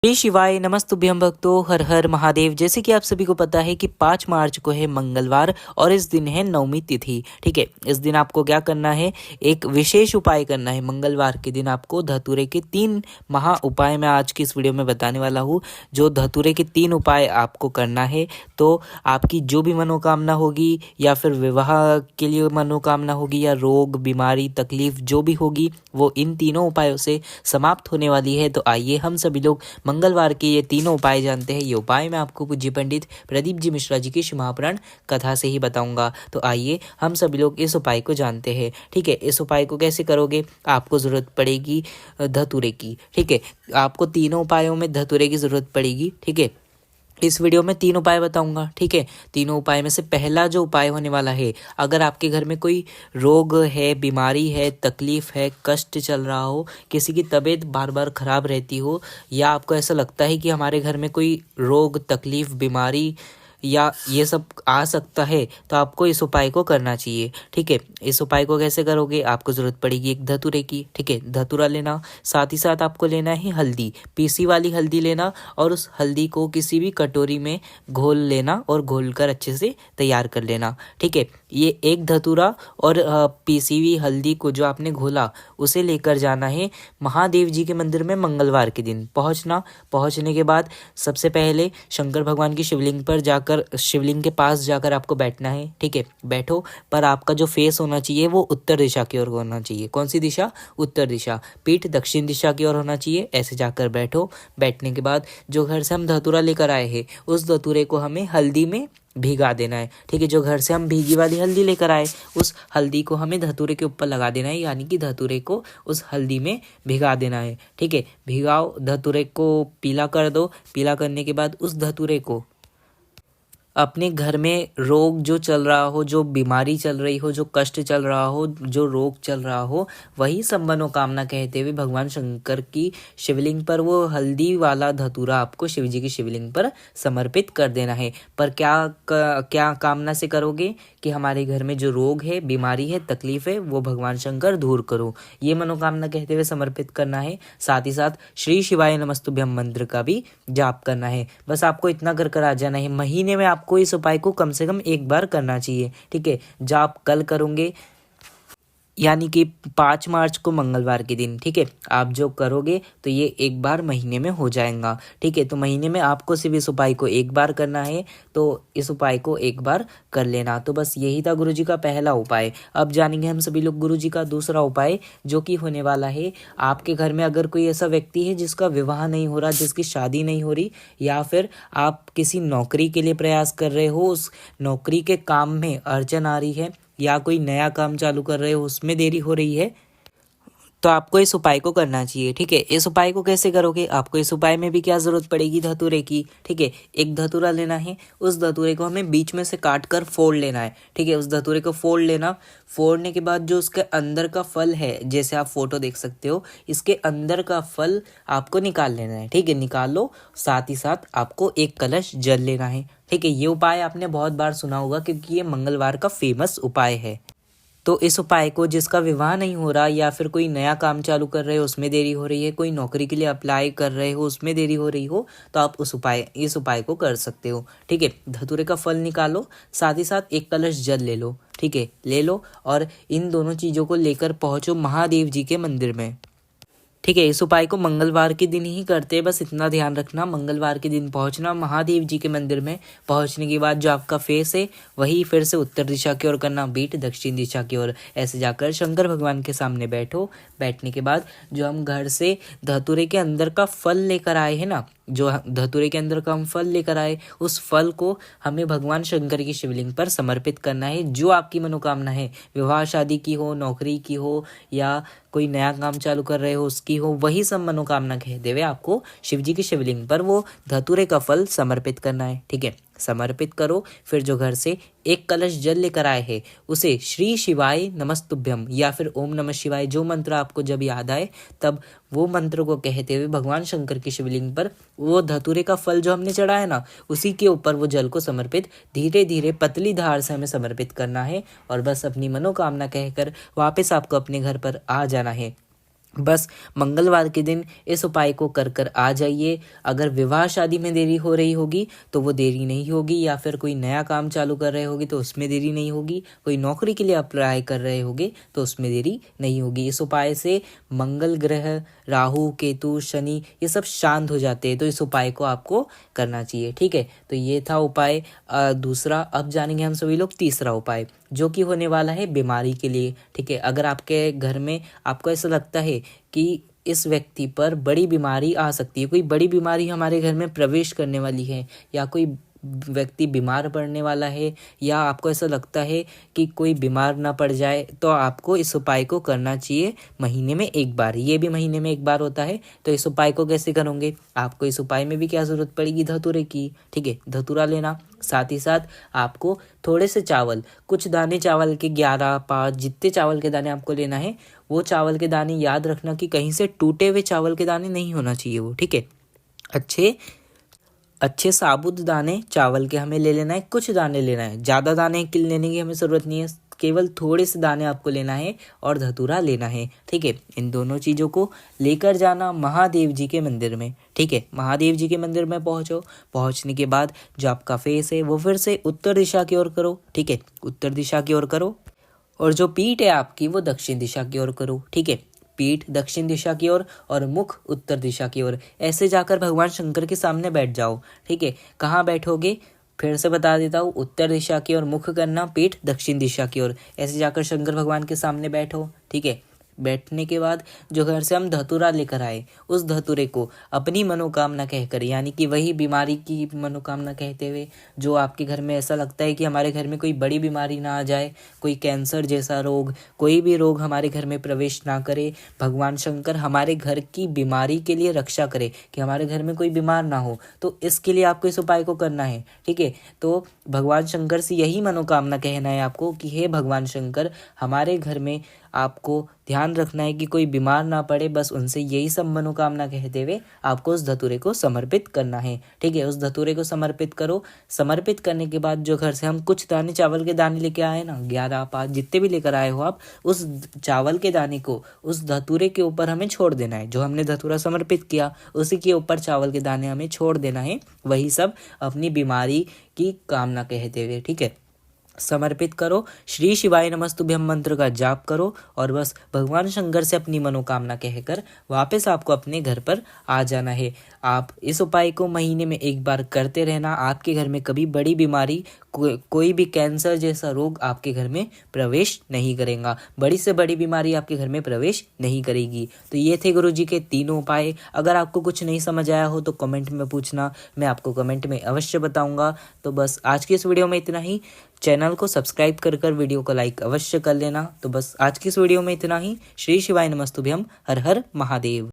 श्री शिवाय नमस्तुभ्यं भक्तों, हर हर महादेव। जैसे कि आप सभी को पता है कि 5 मार्च को है मंगलवार और इस दिन है नवमी तिथि। ठीक है, इस दिन आपको क्या करना है, एक विशेष उपाय करना है। मंगलवार के दिन आपको धतूरे के 3 महा उपाय मैं आज की इस वीडियो में बताने वाला हूँ। जो धतूरे के 3 उपाय आपको करना है तो आपकी जो भी मनोकामना होगी या फिर विवाह के लिए मनोकामना होगी या रोग बीमारी तकलीफ जो भी होगी वो इन तीनों उपायों से समाप्त होने वाली है। तो आइए हम सभी लोग मंगलवार के ये तीनों उपाय जानते हैं। ये उपाय मैं आपको पूज्य पंडित प्रदीप जी मिश्रा जी की महापुराण कथा से ही बताऊंगा। तो आइए हम सभी लोग इस उपाय को जानते हैं। ठीक है, इस उपाय को कैसे करोगे, आपको ज़रूरत पड़ेगी धतूरे की। ठीक है, आपको तीनों उपायों में धतूरे की ज़रूरत पड़ेगी। ठीक है, इस वीडियो में 3 उपाय बताऊंगा। ठीक है, तीनों उपाय में से पहला जो उपाय होने वाला है, अगर आपके घर में कोई रोग है, बीमारी है, तकलीफ है, कष्ट चल रहा हो, किसी की तबीयत बार बार खराब रहती हो या आपको ऐसा लगता है कि हमारे घर में कोई रोग तकलीफ बीमारी या ये सब आ सकता है, तो आपको इस उपाय को करना चाहिए। ठीक है, इस उपाय को कैसे करोगे, आपको ज़रूरत पड़ेगी एक धतूरे की। ठीक है, धतूरा लेना, साथ ही साथ आपको लेना है हल्दी, पीसी वाली हल्दी लेना और उस हल्दी को किसी भी कटोरी में घोल लेना और घोल कर अच्छे से तैयार कर लेना। ठीक है, ये एक धतूरा और पीसी हुई हल्दी को जो आपने घोला उसे लेकर जाना है महादेव जी के मंदिर में मंगलवार के दिन पहुंचने के बाद सबसे पहले शंकर भगवान की शिवलिंग पर जाकर शिवलिंग के पास जाकर आपको बैठना है। ठीक है, बैठो, पर आपका जो फेस होना चाहिए वो उत्तर दिशा की ओर होना चाहिए। कौन सी दिशा, उत्तर दिशा। पीठ दक्षिण दिशा की ओर होना चाहिए। ऐसे जाकर बैठो। बैठने के बाद जो घर से हम धतूरा लेकर आए हैं उस धतूरे को हमें हल्दी में भिगा देना है। ठीक है, जो घर से हम भीगी वाली हल्दी लेकर आए उस हल्दी को हमें धतूरे के ऊपर लगा देना है, यानी कि धतूरे को उस हल्दी में भिगा देना है। ठीक है, भिगाओ, धतूरे को पीला कर दो। पीला करने के बाद उस धतूरे को अपने घर में रोग जो चल रहा हो, जो बीमारी चल रही हो, जो कष्ट चल रहा हो, जो रोग चल रहा हो, वही सब मनोकामना कहते हुए भगवान शंकर की शिवलिंग पर वो हल्दी वाला धतूरा आपको शिव जी की शिवलिंग पर समर्पित कर देना है। पर क्या कामना से करोगे कि हमारे घर में जो रोग है, बीमारी है, तकलीफ है वो भगवान शंकर दूर करो, ये मनोकामना कहते हुए समर्पित करना है। साथ ही साथ श्री शिवाय नमस्तुभ्यम मंत्र का भी जाप करना है। बस आपको इतना कर आ जाना है। महीने में आपको इस उपाय को कम से कम एक बार करना चाहिए। ठीक है, जाप कल करोगे यानी कि 5 मार्च को मंगलवार के दिन। ठीक है, आप जो करोगे तो ये एक बार महीने में हो जाएगा। ठीक है, तो महीने में आपको सिर्फ इस उपाय को एक बार करना है, तो इस उपाय को एक बार कर लेना। तो बस यही था गुरुजी का पहला उपाय। अब जानेंगे हम सभी लोग गुरुजी का दूसरा उपाय, जो कि होने वाला है आपके घर में अगर कोई ऐसा व्यक्ति है जिसका विवाह नहीं हो रहा, जिसकी शादी नहीं हो रही, या फिर आप किसी नौकरी के लिए प्रयास कर रहे हो, उस नौकरी के काम में अड़चन आ रही है, या कोई नया काम चालू कर रहे हो उसमें देरी हो रही है, तो आपको इस उपाय को करना चाहिए। ठीक है, इस उपाय को कैसे करोगे, आपको इस उपाय में भी क्या जरूरत पड़ेगी, धतूरे की। ठीक है, एक धतूरा लेना है, उस धतूरे को हमें बीच में से काट कर फोड़ लेना है। ठीक है, उस धतूरे को फोड़ लेना। फोड़ने के बाद जो उसके अंदर का फल है, जैसे आप फोटो देख सकते हो, इसके अंदर का फल आपको निकाल लेना है। ठीक है, निकाल लो। साथ ही साथ आपको एक कलश जल लेना है। ठीक है, ये उपाय आपने बहुत बार सुना होगा क्योंकि ये मंगलवार का फेमस उपाय है। तो इस उपाय को जिसका विवाह नहीं हो रहा, या फिर कोई नया काम चालू कर रहे हो उसमें देरी हो रही है, कोई नौकरी के लिए अप्लाई कर रहे हो उसमें देरी हो रही हो, तो आप इस उपाय को कर सकते हो। ठीक है, धतूरे का फल निकालो, साथ ही साथ एक कलश जल ले लो। ठीक है, ले लो और इन दोनों चीज़ों को लेकर पहुंचो महादेव जी के मंदिर में। ठीक है, इस उपाय को मंगलवार के दिन ही करते हैं, बस इतना ध्यान रखना। मंगलवार के दिन पहुंचना महादेव जी के मंदिर में। पहुंचने के बाद जो आपका फेस है वही फिर से उत्तर दिशा की ओर करना, बीट दक्षिण दिशा की ओर। ऐसे जाकर शंकर भगवान के सामने बैठो। बैठने के बाद जो हम घर से धतूरे के अंदर का फल लेकर आए हैं ना, जो धतूरे के अंदर का हम फल लेकर आए, उस फल को हमें भगवान शंकर की शिवलिंग पर समर्पित करना है। जो आपकी मनोकामना है, विवाह शादी की हो, नौकरी की हो, या कोई नया काम चालू कर रहे हो उसकी हो, वही सब मनोकामना कहते हुए आपको शिव जी की शिवलिंग पर वो धतूरे का फल समर्पित करना है। ठीक है, समर्पित करो। फिर जो घर से एक कलश जल लेकर आए हैं उसे श्री शिवाय नमस्तुभ्यम या फिर ओम नमः शिवाय, जो मंत्र आपको जब याद आए तब वो मंत्र को कहते हुए भगवान शंकर की शिवलिंग पर वो धतूरे का फल जो हमने चढ़ाया ना, उसी के ऊपर वो जल को समर्पित धीरे धीरे पतली धार से हमें समर्पित करना है। और बस अपनी मनोकामना कहकर वापस आपको अपने घर पर आ जाना है। बस मंगलवार के दिन इस उपाय को कर कर आ जाइए। अगर विवाह शादी में देरी हो रही होगी तो वो देरी नहीं होगी, या फिर कोई नया काम चालू कर रहे होगे तो उसमें देरी नहीं होगी, कोई नौकरी के लिए अप्लाई कर रहे होगे तो उसमें देरी नहीं होगी। इस उपाय से मंगल ग्रह, राहु, केतु, शनि ये सब शांत हो जाते हैं, तो इस उपाय को आपको करना चाहिए। ठीक है, तो ये था उपाय दूसरा। अब जानेंगे हम सभी लोग तीसरा उपाय, जो कि होने वाला है बीमारी के लिए। ठीक है, अगर आपके घर में आपको ऐसा लगता है कि इस व्यक्ति पर बड़ी बीमारी आ सकती है, कोई बड़ी बीमारी हमारे घर में प्रवेश करने वाली है, या कोई व्यक्ति बीमार पड़ने वाला है, या आपको ऐसा लगता है कि कोई बीमार ना पड़ जाए, तो आपको इस उपाय को करना चाहिए महीने में एक बार। ये भी महीने में एक बार होता है। तो इस उपाय को कैसे करोगे? आपको इस उपाय में भी क्या ज़रूरत पड़ेगी? धतूरे की। ठीक है, धतूरा लेना, साथ ही साथ आपको थोड़े से चावल, कुछ दाने चावल के 11, 5 जितने चावल के दाने आपको लेना है, वो चावल के दाने याद रखना कि कहीं से टूटे हुए चावल के दाने नहीं होना चाहिए वो। ठीक है, अच्छे साबुत दाने चावल के हमें ले लेना है, कुछ दाने लेना है, ज़्यादा दाने लेने की हमें ज़रूरत नहीं है, केवल थोड़े से दाने आपको लेना है और धतूरा लेना है। ठीक है, इन दोनों चीज़ों को लेकर जाना महादेव जी के मंदिर में। ठीक है, महादेव जी के मंदिर में पहुंचने के बाद जो आपका फेस है वो फिर से उत्तर दिशा की ओर करो। ठीक है, उत्तर दिशा की ओर करो, और जो पीठ है आपकी वो दक्षिण दिशा की ओर करो। ठीक है, पीठ दक्षिण दिशा की ओर और मुख उत्तर दिशा की ओर। ऐसे जाकर भगवान शंकर के सामने बैठ जाओ। ठीक है, कहाँ बैठोगे? फिर से बता देता हूँ, उत्तर दिशा की ओर मुख करना, पीठ दक्षिण दिशा की ओर। ऐसे जाकर शंकर भगवान के सामने बैठो। ठीक है, बैठने के बाद जो घर से हम धतूरा लेकर आए, उस धतूरे को अपनी मनोकामना कहकर, यानी कि वही बीमारी की मनोकामना कहते हुए, जो आपके घर में ऐसा लगता है कि हमारे घर में कोई बड़ी बीमारी ना आ जाए, कोई कैंसर जैसा रोग, कोई भी रोग हमारे घर में प्रवेश ना करे, भगवान शंकर हमारे घर की बीमारी के लिए रक्षा करे, कि हमारे घर में कोई बीमार ना हो, तो इसके लिए आपको इस उपाय को करना है। ठीक है, तो भगवान शंकर से यही मनोकामना कहना है आपको कि हे भगवान शंकर, हमारे घर में आपको ध्यान रखना है कि कोई बीमार ना पड़े। बस उनसे यही सब मनोकामना कहते हुए आपको उस धतूरे को समर्पित करना है। ठीक है, उस धतूरे को समर्पित करो। समर्पित करने के बाद जो घर से हम कुछ दाने चावल के दाने लेके आए ना, 11, 5 जितने भी लेकर आए हो आप, उस चावल के दाने को उस धतूरे के ऊपर हमें छोड़ देना है। जो हमने धतूरा समर्पित किया उसी के ऊपर चावल के दाने हमें छोड़ देना है, वही सब अपनी बीमारी की कामना कहते हुए। ठीक है, समर्पित करो, श्री शिवाय नमस्तुभ्यम मंत्र का जाप करो, और बस भगवान शंकर से अपनी मनोकामना कहकर वापस आपको अपने घर पर आ जाना है। आप इस उपाय को महीने में एक बार करते रहना। आपके घर में कभी बड़ी बीमारी, कोई भी कैंसर जैसा रोग आपके घर में प्रवेश नहीं करेगा, बड़ी से बड़ी बीमारी आपके घर में प्रवेश नहीं करेगी। तो ये थे गुरुजी के तीनों उपाय। अगर आपको कुछ नहीं समझ आया हो तो कमेंट में पूछना, मैं आपको कमेंट में अवश्य बताऊंगा। तो बस आज की इस वीडियो में इतना ही। चैनल को सब्सक्राइब कर वीडियो को लाइक अवश्य कर लेना। तो बस आज की इस वीडियो में इतना ही। श्री शिवाय नमस्तुभ्यम। हर हर महादेव।